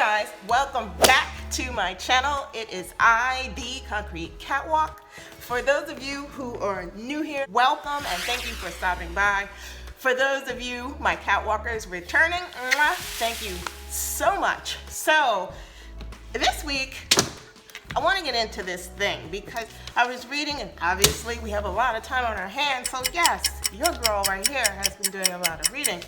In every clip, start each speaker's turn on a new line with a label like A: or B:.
A: guys, welcome back to my channel. It is I, the Concrete Catwalk. For those of you who are new here, welcome and thank you for stopping by. For those of you, my catwalkers returning, thank you so much. So this week, I want to get into this thing because I was reading, and obviously we have a lot of time on our hands, so yes, your girl right here has been doing a lot of reading.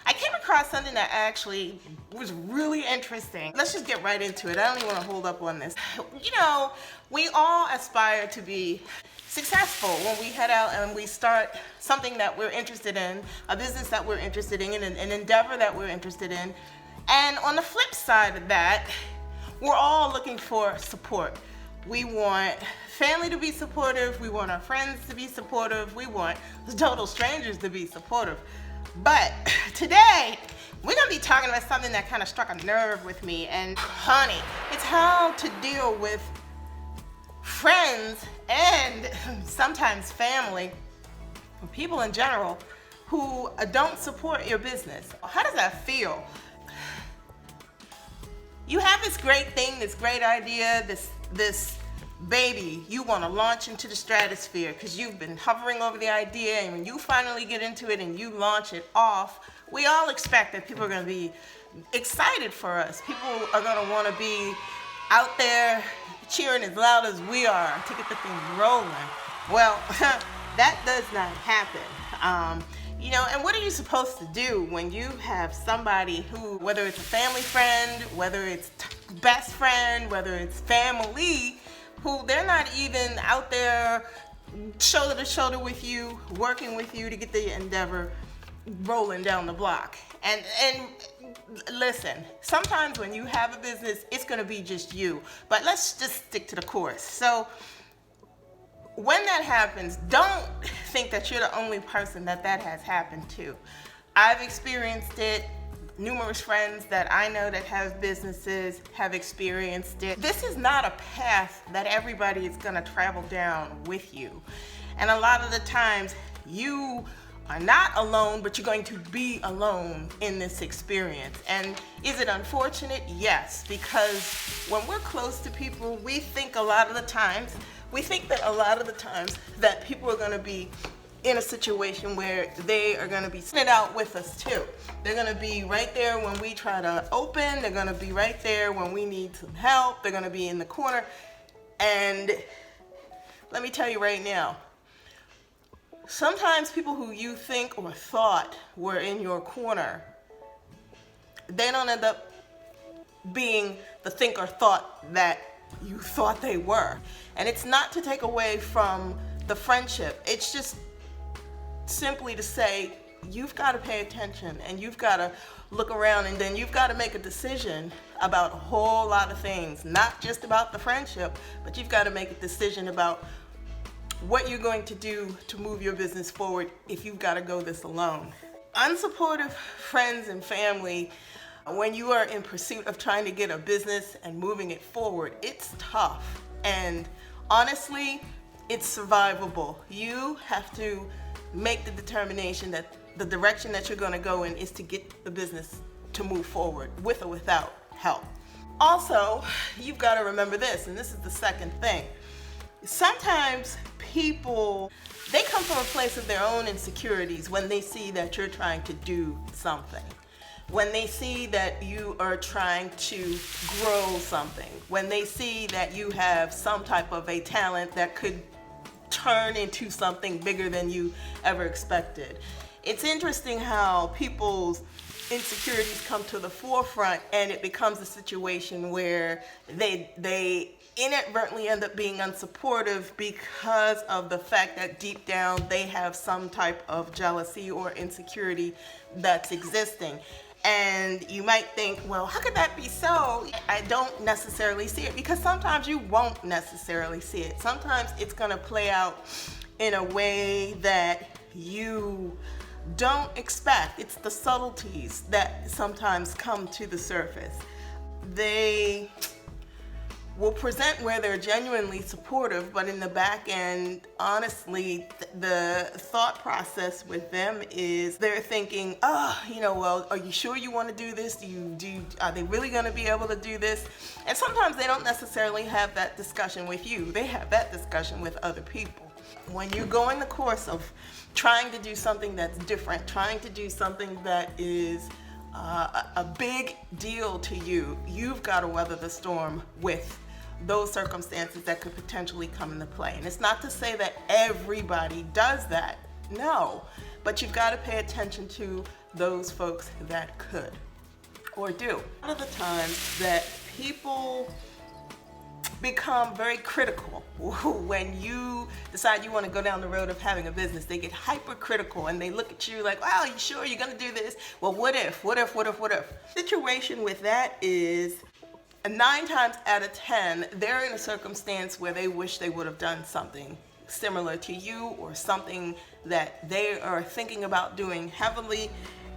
A: I came across something that actually was really interesting. Let's just get right into it. I don't even want to hold up on this. You know, we all aspire to be successful when we head out and we start something that we're interested in, a business that we're interested in, an endeavor that we're interested in. And on the flip side of that, we're all looking for support. We want family to be supportive. We want our friends to be supportive. We want total strangers to be supportive. But today, we're gonna be talking about something that kind of struck a nerve with me. And honey, it's how to deal with friends and sometimes family, or people in general, who don't support your business. How does that feel? You have this great thing, this great idea, this baby you want to launch into the stratosphere because you've been hovering over the idea, and when you finally get into it and you launch it off, we all expect that people are going to be excited for us. People are going to want to be out there cheering as loud as we are to get the thing rolling. Well, that does not happen. You know, and what are you supposed to do when you have somebody who, whether it's a family friend, whether it's best friend, whether it's family, who they're not even out there shoulder to shoulder with you, working with you to get the endeavor rolling down the block. And listen, sometimes when you have a business, it's gonna be just you, but let's just stick to the course. So when that happens, don't think that you're the only person that has happened to. I've experienced it. Numerous friends that I know that have businesses have experienced it. This is not a path that everybody is gonna travel down with you. And a lot of the times you are not alone, but you're going to be alone in this experience. And is it unfortunate? Yes, because when we're close to people, we think that a lot of the times that people are gonna be in a situation where they are going to be sitting out with us too. They're going to be right there when we try to open. They're going to be right there when we need some help. They're going to be in the corner. And let me tell you right now, sometimes people who you think or thought were in your corner, they don't end up being the think or thought that you thought they were. And it's not to take away from the friendship. It's just simply to say you've got to pay attention and you've got to look around, and then you've got to make a decision about a whole lot of things, not just about the friendship, but you've got to make a decision about what you're going to do to move your business forward if you've got to go this alone. Unsupportive friends and family, when you are in pursuit of trying to get a business and moving it forward, it's tough, and honestly, it's survivable. You have to make the determination that the direction that you're going to go in is to get the business to move forward with or without help. Also, you've got to remember this, and this is the second thing. Sometimes people, they come from a place of their own insecurities when they see that you're trying to do something. When they see that you are trying to grow something. When they see that you have some type of a talent that could turn into something bigger than you ever expected. It's interesting how people's insecurities come to the forefront, and it becomes a situation where they inadvertently end up being unsupportive because of the fact that deep down they have some type of jealousy or insecurity that's existing. And you might think, well, how could that be so? I don't necessarily see it, because sometimes you won't necessarily see it. Sometimes it's going to play out in a way that you don't expect. It's the subtleties that sometimes come to the surface. will present where they're genuinely supportive, but in the back end, honestly, the thought process with them is they're thinking, well, are you sure you want to do this? Are they really going to be able to do this? And sometimes they don't necessarily have that discussion with you. They have that discussion with other people. When you go in the course of trying to do something that's different, trying to do something that is a big deal to you, you've got to weather the storm with those circumstances that could potentially come into play. And it's not to say that everybody does that, no, but you've got to pay attention to those folks that could or do. A lot of the times that people become very critical when you decide you want to go down the road of having a business. They get hypercritical and they look at you like, wow, you sure you're going to do this? Well, what if? Situation with that is 9 times out of 10, they're in a circumstance where they wish they would have done something similar to you or something that they are thinking about doing heavily,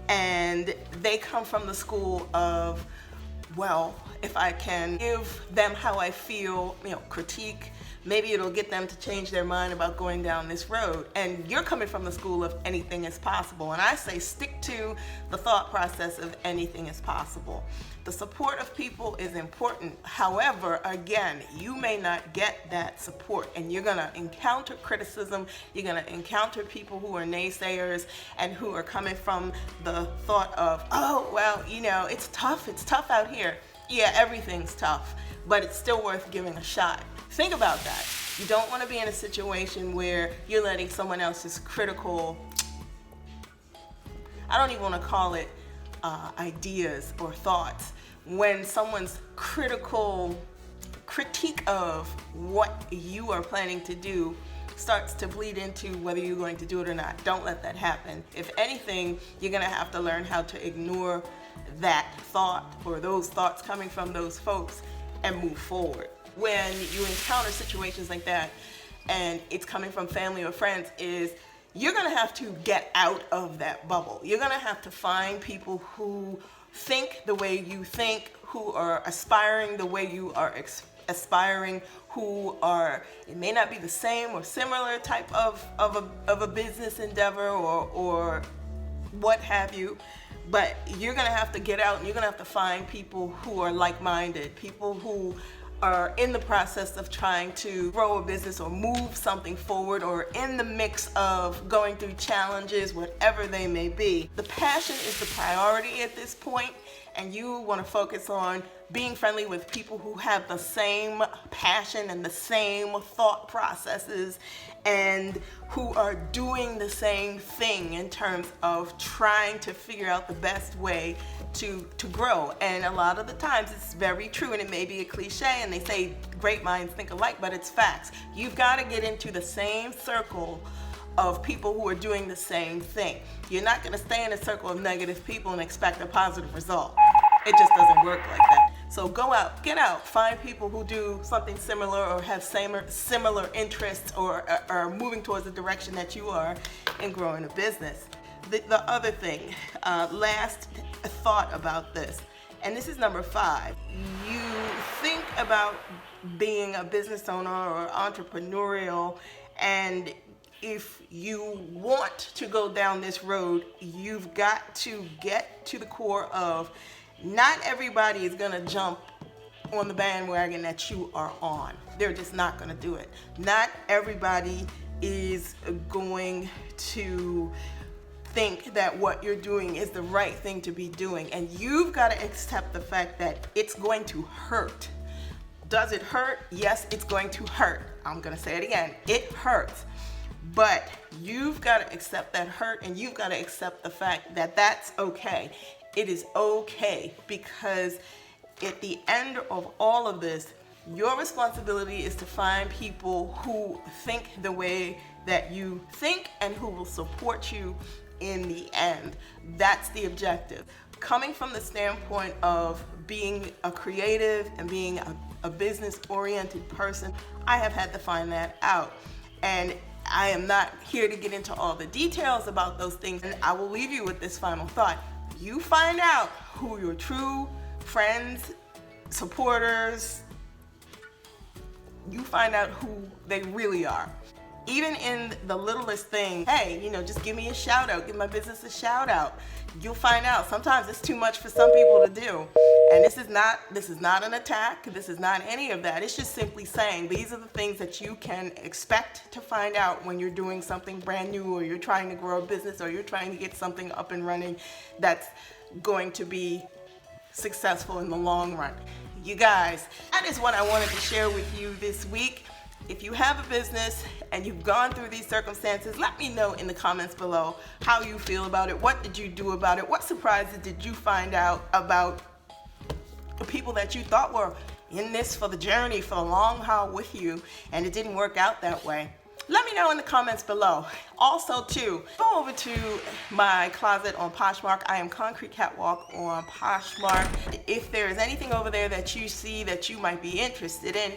A: and they come from the school of, well, if I can give them how I feel, critique, maybe it'll get them to change their mind about going down this road. And you're coming from the school of anything is possible. And I say stick to the thought process of anything is possible. The support of people is important. However, again, you may not get that support and you're gonna encounter criticism. You're gonna encounter people who are naysayers and who are coming from the thought of, oh, well, it's tough out here. Yeah, everything's tough, but it's still worth giving a shot. Think about that. You don't want to be in a situation where you're letting someone else's critical, I don't even want to call it ideas or thoughts, when someone's critique of what you are planning to do starts to bleed into whether you're going to do it or not. Don't let that happen. If anything, you're going to have to learn how to ignore that thought or those thoughts coming from those folks and move forward. When you encounter situations like that and it's coming from family or friends, you're gonna have to get out of that bubble. You're gonna have to find people who think the way you think, who are aspiring the way you are aspiring, who are, it may not be the same or similar type of a business endeavor or what have you, but you're gonna have to get out and you're gonna have to find people who are like-minded, people who are in the process of trying to grow a business or move something forward, or in the mix of going through challenges, whatever they may be. The passion is the priority at this point, and you want to focus on being friendly with people who have the same passion and the same thought processes and who are doing the same thing in terms of trying to figure out the best way to grow. And a lot of the times it's very true, and it may be a cliche, and they say great minds think alike, but it's facts. You've got to get into the same circle of people who are doing the same thing. You're not going to stay in a circle of negative people and expect a positive result. It just doesn't work like that. So go out, get out, find people who do something similar or have similar interests or are moving towards the direction that you are in growing a business. The other thing, last thought about this, and this is number 5. You think about being a business owner or entrepreneurial, and if you want to go down this road, you've got to get to the core of not everybody is gonna jump on the bandwagon that you are on. They're just not gonna do it. Not everybody is going to think that what you're doing is the right thing to be doing, and you've got to accept the fact that it's going to hurt. Does it hurt? Yes, it's going to hurt. I'm gonna say it again. It hurts. But you've got to accept that hurt, and you've got to accept the fact that that's okay. It is okay, because at the end of all of this, your responsibility is to find people who think the way that you think and who will support you in the end. That's the objective. Coming from the standpoint of being a creative and being a business-oriented person, I have had to find that out. And I am not here to get into all the details about those things, and I will leave you with this final thought. You find out who your true friends, supporters, you find out who they really are. Even in the littlest thing, hey, just give me a shout out, give my business a shout out. You'll find out sometimes it's too much for some people to do. And this is not an attack. This is not any of that. It's just simply saying these are the things that you can expect to find out when you're doing something brand new, or you're trying to grow a business, or you're trying to get something up and running that's going to be successful in the long run. You guys, that is what I wanted to share with you this week. If you have a business and you've gone through these circumstances, let me know in the comments below how you feel about it. What did you do about it? What surprises did you find out about the people that you thought were in this for the journey, for the long haul with you, and it didn't work out that way? Let me know in the comments below. Also too, go over to my closet on Poshmark. I am Concrete Catwalk on Poshmark. If there is anything over there that you see that you might be interested in,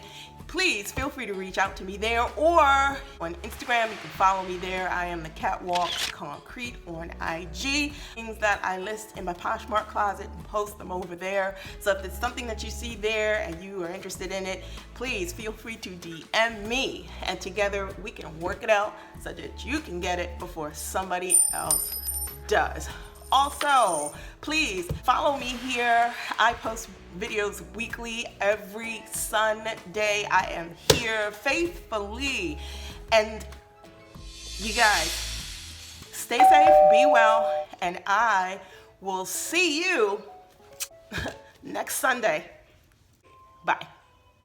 A: please feel free to reach out to me there, or on Instagram, you can follow me there. I am the Catwalk Concrete on IG. Things that I list in my Poshmark closet and post them over there. So if it's something that you see there and you are interested in it, please feel free to DM me, and together we can work it out so that you can get it before somebody else does. Also, please follow me here. I post videos weekly, every Sunday. I am here faithfully. And you guys, stay safe, be well, and I will see you next Sunday. Bye.